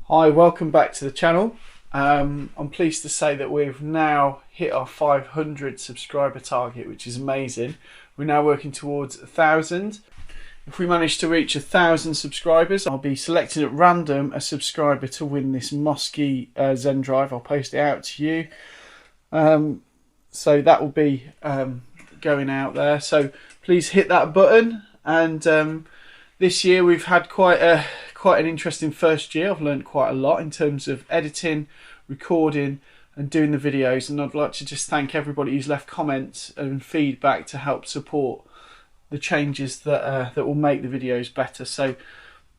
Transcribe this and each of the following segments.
Hi, welcome back to the channel. I'm pleased to say that we've now hit our 500 subscriber target, which is amazing. We're now working towards 1,000. If we manage to reach 1,000 subscribers, I'll be selecting at random a subscriber to win this Mosky Zen drive. I'll post it out to you. So that will be going out there. So please hit that button. And this year we've had quite an interesting first year. I've learned quite a lot in terms of editing, recording and doing the videos, and I'd like to just thank everybody who's left comments and feedback to help support the changes that will make the videos better. So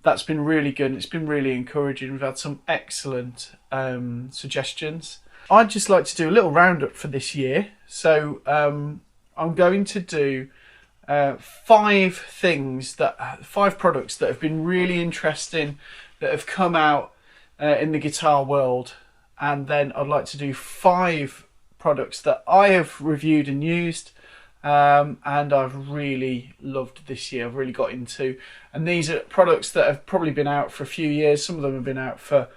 that's been really good and it's been really encouraging. We've had some excellent suggestions. I'd just like to do a little roundup for this year. So I'm going to do five products that have been really interesting, that have come out in the guitar world, and then I'd like to do 5 products that I have reviewed and used and I've really loved this year. I've really got into, and these are products that have probably been out for a few years. Some of them have been out for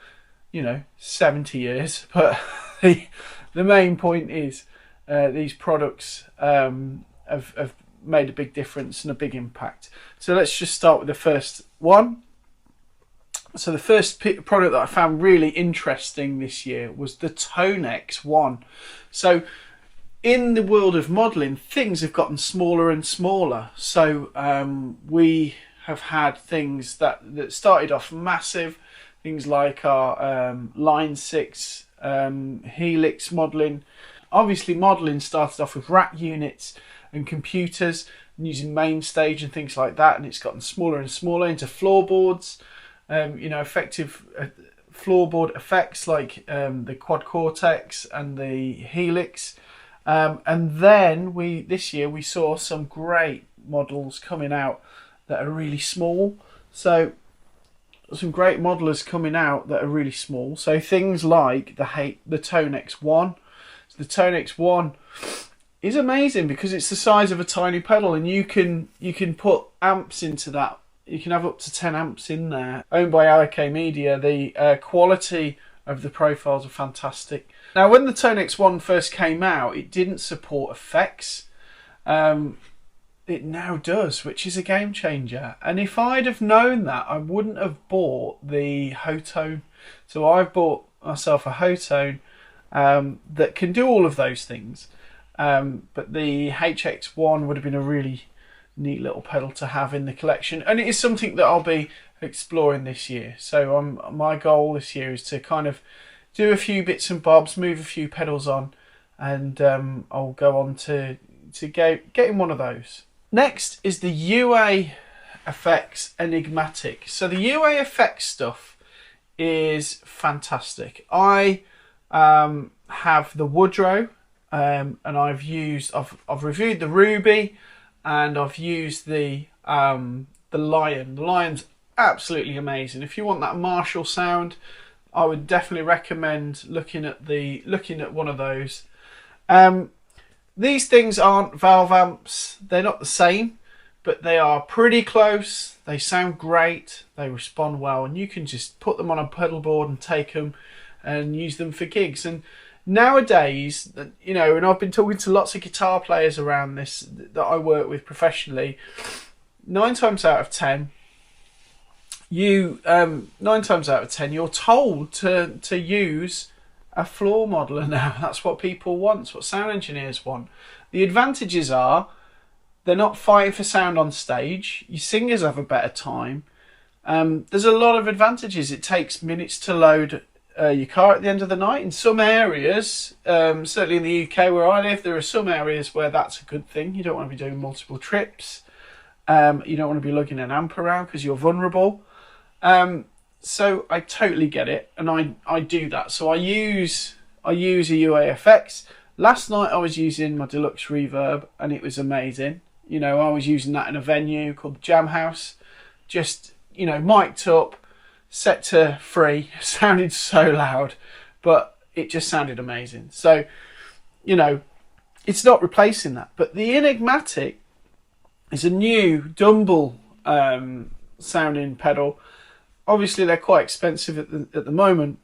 70 years, but the main point is these products have made a big difference and a big impact. So let's just start with the first one. So the first product that I found really interesting this year was the Tonex one. So in the world of modelling, things have gotten smaller and smaller. So we have had things that started off massive, things like our Line 6 Helix modelling. Obviously modelling started off with rack units and computers and using MainStage and things like that, and it's gotten smaller and smaller into floorboards, effective floorboard effects like the Quad Cortex and the Helix, and then this year we saw some great models coming out that are really small. So some great modelers coming out that are really small. So things like the Tonex 1. So the Tonex 1 is amazing because it's the size of a tiny pedal, and you can put amps into that. You can have up to 10 amps in there. Owned by Alec Media, the quality of the profiles are fantastic. Now, when the Tonex 1 first came out, it didn't support effects. It now does, which is a game changer. And if I'd have known that, I wouldn't have bought the Hotone. So I've bought myself a Hotone that can do all of those things. But the HX1 would have been a really neat little pedal to have in the collection, and it is something that I'll be exploring this year. So my goal this year is to kind of do a few bits and bobs, move a few pedals on, and I'll go on to getting one of those. Next is the UAFX Enigmatic. So the UAFX stuff is fantastic. I have the Woodrow. And I've reviewed the Ruby, and I've used the Lion. The Lion's absolutely amazing. If you want that Marshall sound, I would definitely recommend looking at one of those. These things aren't valve amps. They're not the same, but they are pretty close. They sound great. They respond well, and you can just put them on a pedal board and take them and use them for gigs. And nowadays, and I've been talking to lots of guitar players around this that I work with professionally. 9 times out of 10, you're told to use a floor modeler now. That's what people want. It's what sound engineers want. The advantages are they're not fighting for sound on stage. Your singers have a better time. There's a lot of advantages. It takes minutes to load your car at the end of the night. In some areas, certainly in the UK where I live, there are some areas where that's a good thing. You don't want to be doing multiple trips. You don't want to be lugging an amp around because you're vulnerable. So I totally get it, and I do that. So I use a UAFX. Last night I was using my deluxe reverb, and it was amazing. I was using that in a venue called the Jam House, just mic'd up, set to 3, sounded so loud, but it just sounded amazing. So, it's not replacing that. But the Enigmatic is a new Dumble sounding pedal. Obviously they're quite expensive at the moment,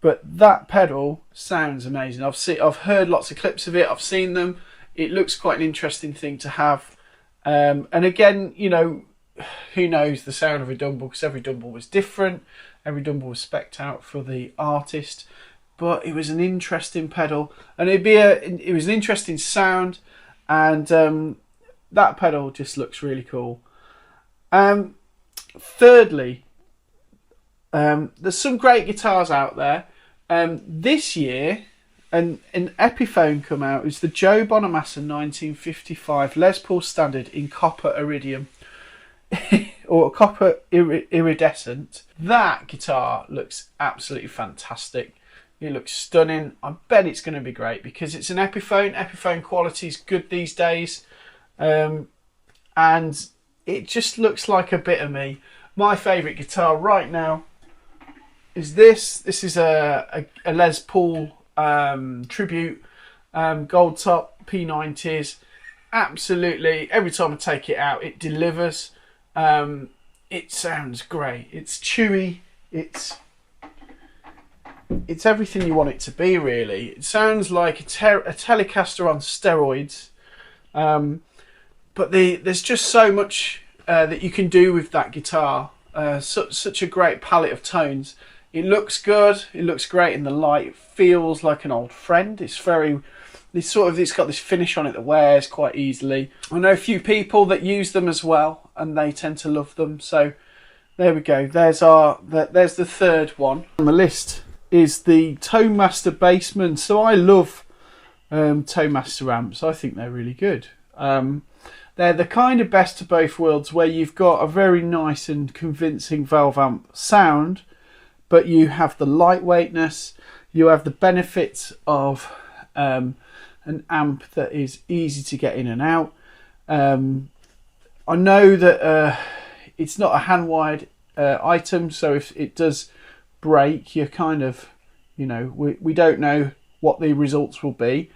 but that pedal sounds amazing. I've heard lots of clips of it, I've seen them. It looks quite an interesting thing to have. And again, you know, who knows the sound of a Dumble, because every Dumble was different. Every Dumble was spec'd out for the artist. But it was an interesting pedal, and it was an interesting sound, and that pedal just looks really cool. Thirdly, there's some great guitars out there. This year, an Epiphone come out. It's the Joe Bonamassa 1955 Les Paul Standard in Copper Iridium. Or Copper Iridescent. That guitar looks absolutely fantastic. It looks stunning. I bet it's going to be great because it's an Epiphone. Epiphone quality is good these days. And it just looks like a bit of me. My favourite guitar right now is this. This is a Les Paul tribute gold top P90s. Absolutely, every time I take it out, it delivers. It sounds great. It's chewy. It's everything you want it to be, really. It sounds like a Telecaster on steroids. But there's just so much that you can do with that guitar. Such a great palette of tones. It looks good. It looks great in the light. It feels like an old friend. It's got this finish on it that wears quite easily. I know a few people that use them as well, and they tend to love them. So there we go. There's the third one on the list. Is the Tone Master Bassman. So I love Tone Master amps. I think they're really good. They're the kind of best of both worlds, where you've got a very nice and convincing valve amp sound, but you have the lightweightness, you have the benefits of an amp that is easy to get in and out. I know that it's not a hand-wired item, so if it does break, you're kind of, you know, we don't know what the results will be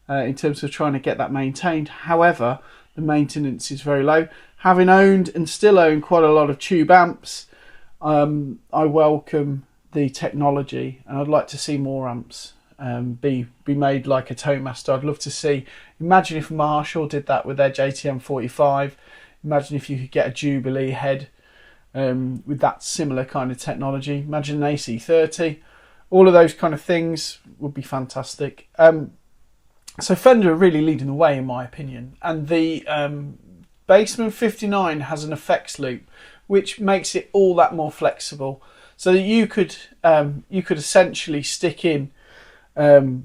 in terms of trying to get that maintained. However, the maintenance is very low. Having owned and still own quite a lot of tube amps, I welcome the technology, and I'd like to see more amps be made like a Tone Master. I'd love to see, imagine if Marshall did that with their JTM 45. Imagine if you could get a Jubilee head with that similar kind of technology. Imagine an AC30. All of those kind of things would be fantastic. So Fender are really leading the way, in my opinion. And the Bassman59 has an effects loop, which makes it all that more flexible. So that you could essentially stick in a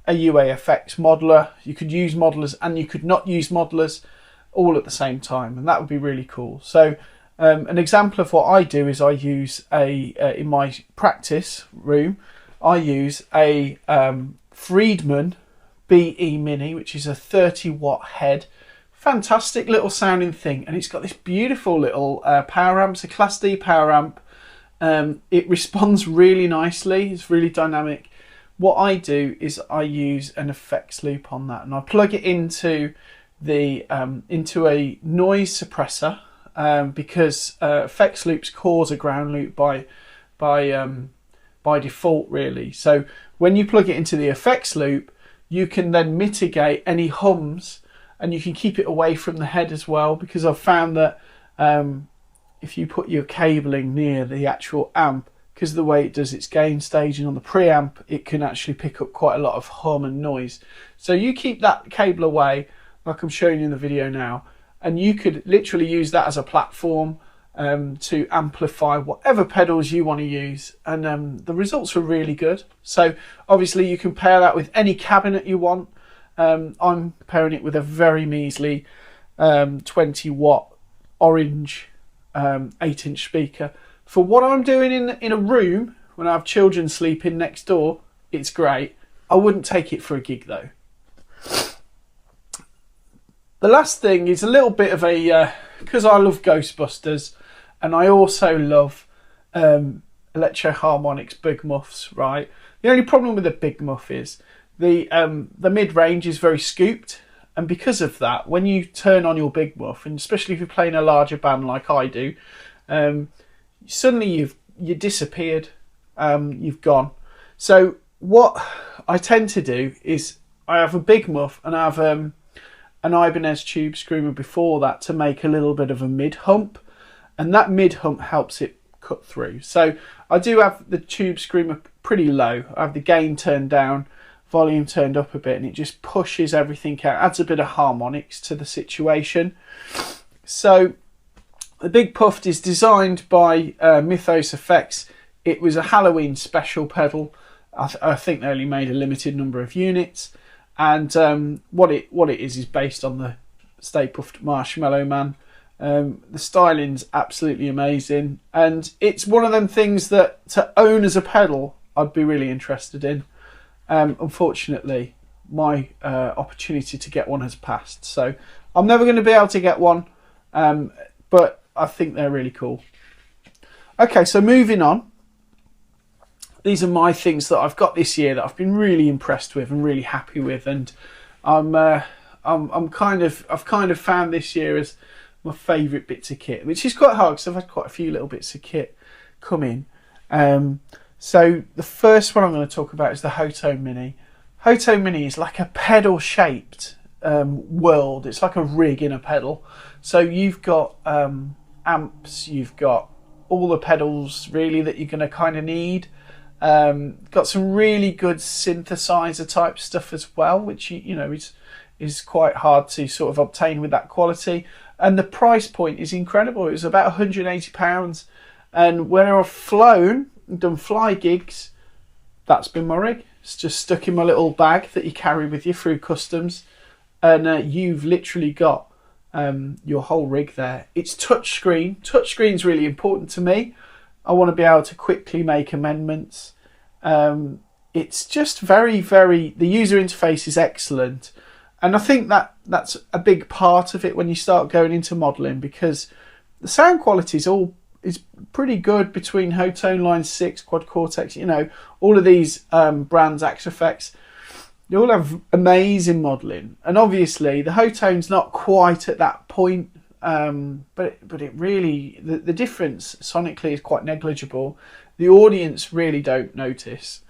UAFX modeler. You could use modelers and you could not use modelers all at the same time, and that would be really cool. So an example of what I do is I use in my practice room, I use a Friedman BE Mini, which is a 30-watt head. Fantastic little sounding thing, and it's got this beautiful little power amp. It's a Class D power amp. It responds really nicely. It's really dynamic. What I do is I use an effects loop on that, and I plug it into a noise suppressor, because effects loops cause a ground loop by default, really. So when you plug it into the effects loop, you can then mitigate any hums, and you can keep it away from the head as well, because I've found that if you put your cabling near the actual amp, because of the way it does its gain staging on the preamp, it can actually pick up quite a lot of hum and noise. So you keep that cable away, like I'm showing you in the video now, and you could literally use that as a platform to amplify whatever pedals you want to use, and the results are really good. So obviously you can pair that with any cabinet you want. I'm pairing it with a very measly 20-watt orange 8-inch speaker. For what I'm doing in a room when I have children sleeping next door, it's great. I wouldn't take it for a gig though. The last thing is a little bit of a, because I love Ghostbusters, and I also love Electro Harmonix Big Muffs, right? The only problem with the Big Muff is the mid-range is very scooped, and because of that, when you turn on your Big Muff, and especially if you're playing a larger band like I do, suddenly you disappeared, you've gone. So what I tend to do is I have a big muff and I have an Ibanez tube screamer before that to make a little bit of a mid hump, and that mid hump helps it cut through. So I do have the tube screamer pretty low. I have the gain turned down, volume turned up a bit, and it just pushes everything out, adds a bit of harmonics to the situation. So the Big Puft is designed by Mythos FX. It was a Halloween special pedal. I think they only made a limited number of units, and what it is based on the Stay Puft Marshmallow Man. The styling's absolutely amazing, and it's one of them things that to own as a pedal I'd be really interested in. Unfortunately, my opportunity to get one has passed, so I'm never going to be able to get one, but I think they're really cool. Okay, so moving on. These are my things that I've got this year that I've been really impressed with and really happy with, and I've kind of found this year as my favourite bits of kit, which is quite hard because I've had quite a few little bits of kit come in. So the first one I'm going to talk about is the Hotone Mini. Hotone Mini is like a pedal shaped world. It's like a rig in a pedal. So you've got amps, you've got all the pedals really that you're going to kind of need. Got some really good synthesizer type stuff as well, which you know is quite hard to sort of obtain with that quality. And the price point is incredible. It was about £180, and when I've flown and done fly gigs, that's been my rig. It's just stuck in my little bag that you carry with you through customs, and you've literally got your whole rig there. It's touchscreen. Touchscreen's really important to me. I want to be able to quickly make amendments. It's just very, very, the user interface is excellent. And I think that's a big part of it when you start going into modelling, because the sound quality is pretty good between Hotone Line 6, Quad Cortex, you know, all of these brands, Axe Effects. They all have amazing modelling. And obviously the Hotone's not quite at that point, but it really, the difference sonically is quite negligible. The audience really don't notice.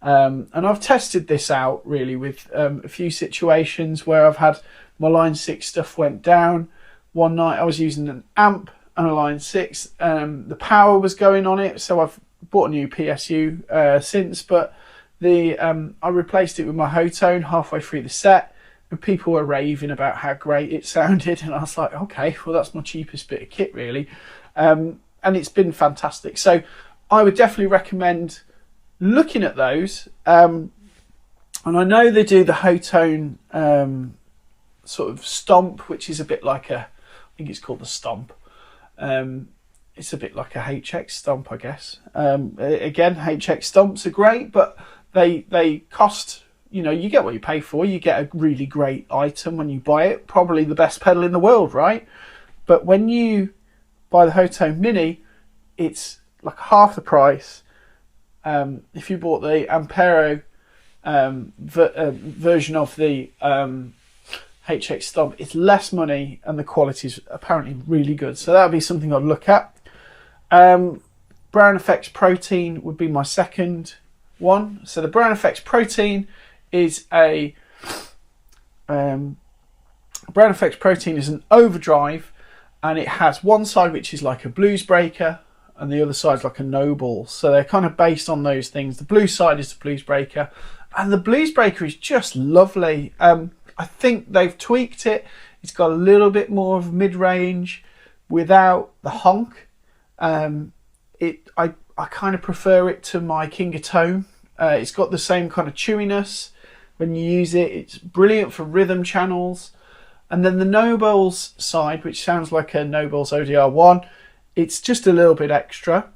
And I've tested this out really with a few situations where I've had my Line 6 stuff went down. One night I was using an amp and a Line 6. The power was going on it, so I've bought a new PSU since, but I replaced it with my Hotone halfway through the set, and people were raving about how great it sounded, and I was like, okay, well that's my cheapest bit of kit really. And it's been fantastic. So I would definitely recommend looking at those, and I know they do the Hotone sort of Stomp, which is a bit like I think it's called the Stomp. It's a bit like a HX Stomp, I guess. Again, HX Stomps are great, but they cost, you know, you get what you pay for. You get a really great item when you buy it, probably the best pedal in the world, right? But when you buy the Hotone Mini, it's like half the price. If you bought the Ampero version of the HX Stomp, it's less money and the quality is apparently really good. So that would be something I'd look at. Browne FX Protein would be my second one. So the Browne FX Protein is Browne FX Protein is an overdrive, and it has one side which is like a blues breaker, and the other side's like a noble. So they're kind of based on those things. The blue side is the blues breaker, and the blues breaker is just lovely. I think they've tweaked it. It's got a little bit more of mid-range without the honk. I kind of prefer it to my King of Tone. It's got the same kind of chewiness when you use it. It's brilliant for rhythm channels. And then the Nobles side, which sounds like a Nobles ODR1, it's just a little bit extra,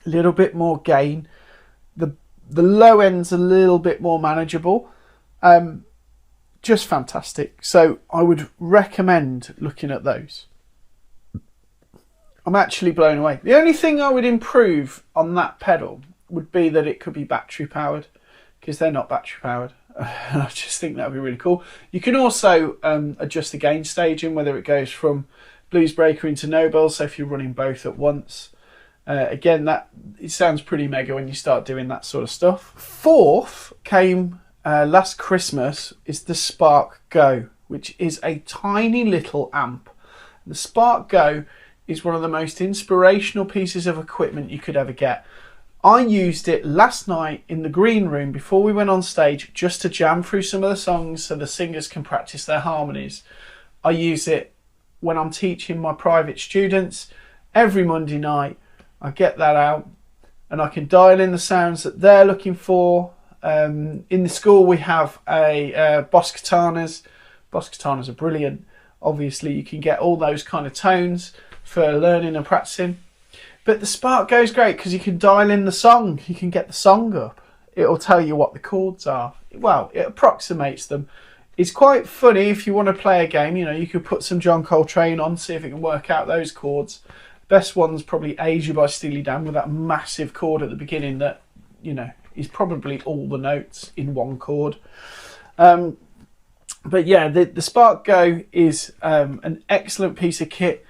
a little bit more gain. The low end's a little bit more manageable. Just fantastic. So I would recommend looking at those. I'm actually blown away. The only thing I would improve on that pedal would be that it could be battery powered, because they're not battery powered. I just think that would be really cool. You can also adjust the gain staging, whether it goes from blues breaker into noble, so if you're running both at once. Again, it sounds pretty mega when you start doing that sort of stuff. Fourth came last Christmas, is the Spark Go, which is a tiny little amp. The Spark Go is one of the most inspirational pieces of equipment you could ever get. I used it last night in the green room before we went on stage, just to jam through some of the songs so the singers can practice their harmonies. I use it when I'm teaching my private students. Every Monday night I get that out and I can dial in the sounds that they're looking for. In the school we have Boss Katanas. Boss Katanas are brilliant. Obviously you can get all those kind of tones for learning and practicing. But the Spark Go's great because you can dial in the song. You can get the song up. It'll tell you what the chords are. Well, it approximates them. It's quite funny if you want to play a game. You know, you could put some John Coltrane on, see if it can work out those chords. Best one's probably Asia by Steely Dan, with that massive chord at the beginning that, you know, is probably all the notes in one chord. But yeah, the Spark Go is an excellent piece of kit.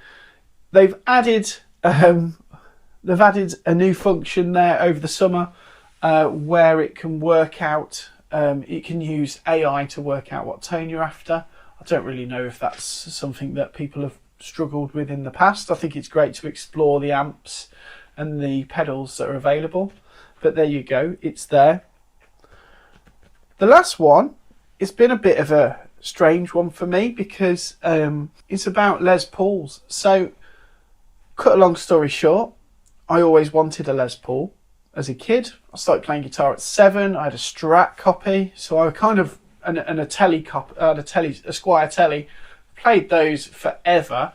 They've added a new function there over the summer where it can work out. It can use AI to work out what tone you're after. I don't really know if that's something that people have struggled with in the past. I think it's great to explore the amps and the pedals that are available. But there you go, it's there. The last one, it's been a bit of a strange one for me because it's about Les Pauls. So, cut a long story short, I always wanted a Les Paul as a kid. I started playing guitar at 7. I had a Strat copy, so I kind of and a Telly copy, a Squire Telly. Played those forever.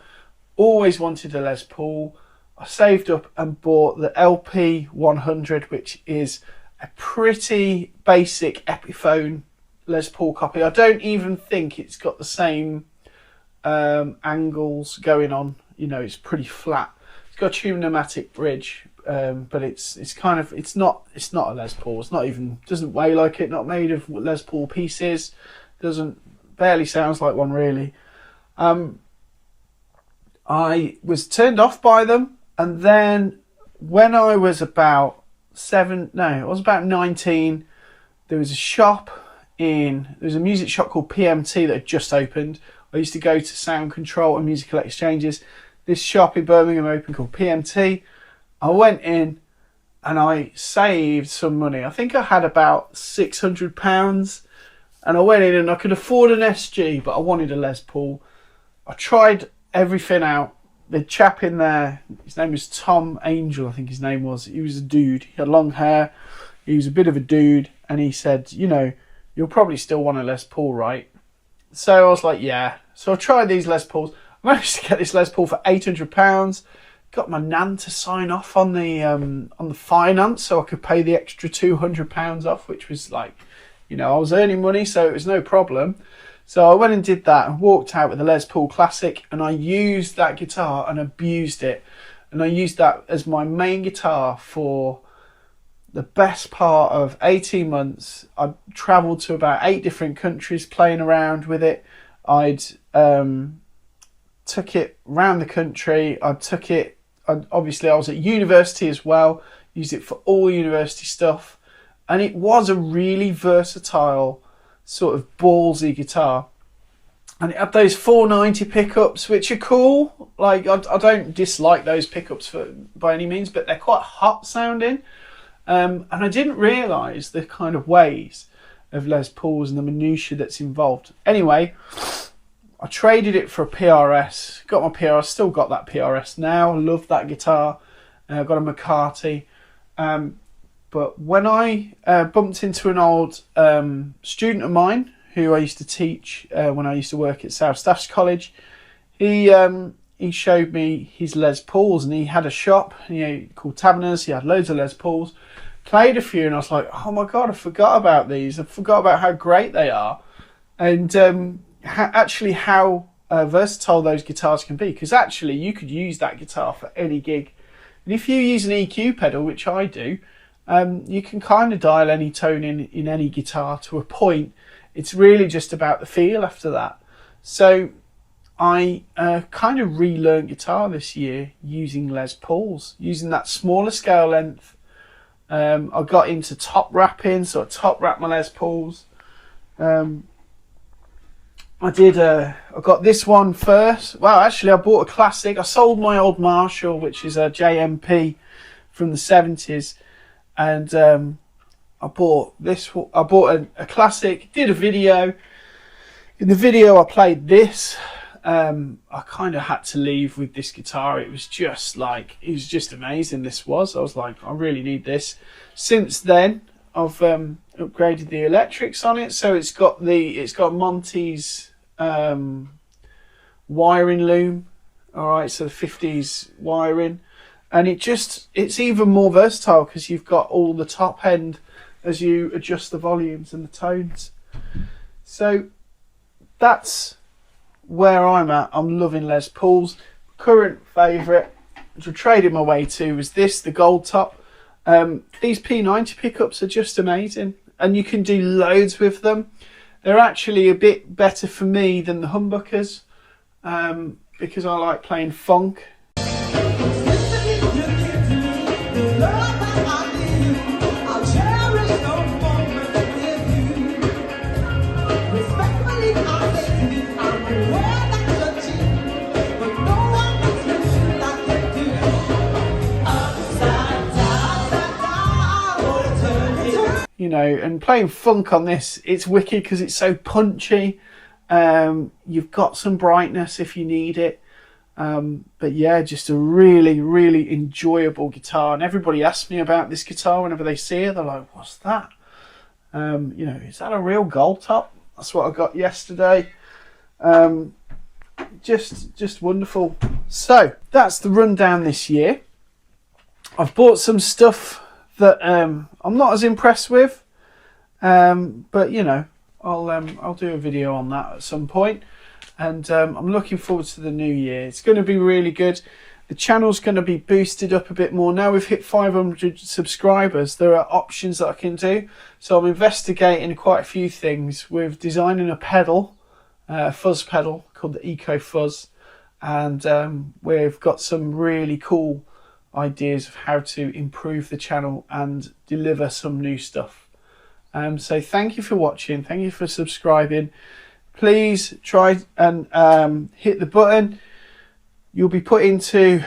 Always wanted a Les Paul. I saved up and bought the LP 100, which is a pretty basic Epiphone Les Paul copy. I don't even think it's got the same angles going on. You know, it's pretty flat. It's got a Tunematic bridge, but it's not a Les Paul. It's not even, doesn't weigh like it. Not made of Les Paul pieces. Barely sounds like one really. I was turned off by them, and then when I was about 19, there was a music shop called PMT that had just opened. I used to go to Sound Control and Musical Exchanges. This shop in Birmingham opened called PMT. I went in and I saved some money. I think I had about £600, and I went in and I could afford an SG, but I wanted a Les Paul. I tried everything out. The chap in there, his name was Tom Angel, I think his name was. He was a dude. He had long hair. He was a bit of a dude, and he said, you know, you'll probably still want a Les Paul, right? So I was like, yeah. So I tried these Les Pauls. I managed to get this Les Paul for £800. Got my nan to sign off on the finance, so I could pay the extra £200 off, which was like, you know, I was earning money, so it was no problem. So I went and did that and walked out with a Les Paul Classic, and I used that guitar and abused it. And I used that as my main guitar for the best part of 18 months. I travelled to about 8 different countries playing around with it. I'd took it round the country. Obviously I was at university as well, used it for all university stuff. And it was a really versatile, sort of ballsy guitar. And it had those 490 pickups, which are cool. Like, I don't dislike those pickups by any means, but they're quite hot sounding. And I didn't realise the kind of ways of Les Pauls and the minutiae that's involved. Anyway, I traded it for a PRS. Got my PRS, still got that PRS now. Love that guitar. I got a McCarthy. But when I bumped into an old student of mine who I used to teach when I used to work at South Staffs College, he showed me his Les Pauls, and he had a shop, you know, called Taverners. He had loads of Les Pauls. Played a few, and I was like, oh my god, I forgot about these. I forgot about how great they are, and how versatile those guitars can be. Because actually, you could use that guitar for any gig, and if you use an EQ pedal, which I do. You can kind of dial any tone in any guitar to a point. It's really just about the feel after that. So I kind of relearned guitar this year using Les Pauls, using that smaller scale length. I got into top wrapping, so I top wrapped my Les Pauls. I got this one first. Well, actually, I bought a classic. I sold my old Marshall, which is a JMP from the 70s, and I bought this. I bought a classic. Did a video. In the video, I played this. I kind of had to leave with this guitar. It was just amazing. I was like, I really need this. Since then, I've upgraded the electrics on it, so it's got Monty's wiring loom. All right, so the 50s wiring, and it's even more versatile because you've got all the top end as you adjust the volumes and the tones. So that's where I'm at. I'm loving Les Pauls. Current favourite, which I traded my way to, was the gold top. These P90 pickups are just amazing, and you can do loads with them. They're actually a bit better for me than the humbuckers, because I like playing funk. You know, and playing funk on this, it's wicked because it's so punchy. You've got some brightness if you need it. But yeah, just a really, really enjoyable guitar. And everybody asks me about this guitar whenever they see it. They're like, what's that? You know, is that a real gold top? That's what I got yesterday. Just wonderful. So that's the rundown this year. I've bought some stuff that I'm not as impressed with, but you know, I'll do a video on that at some point, and I'm looking forward to the new year. It's going to be really good. The channel's going to be boosted up a bit more now. We've hit 500 subscribers. There are options that I can do, so I'm investigating quite a few things with designing a pedal, fuzz pedal called the Eco Fuzz, and we've got some really cool ideas of how to improve the channel and deliver some new stuff. So thank you for watching, thank you for subscribing. Please try and hit the button. You'll be put into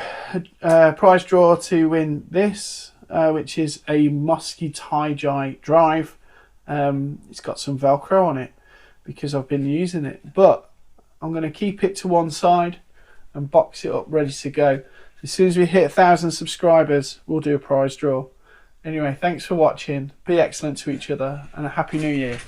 a prize draw to win this, which is a Musky Tie drive. It's got some Velcro on it because I've been using it, but I'm going to keep it to one side and box it up ready to go. As soon as we hit 1,000 subscribers, we'll do a prize draw. Anyway, thanks for watching. Be excellent to each other, and a happy new year.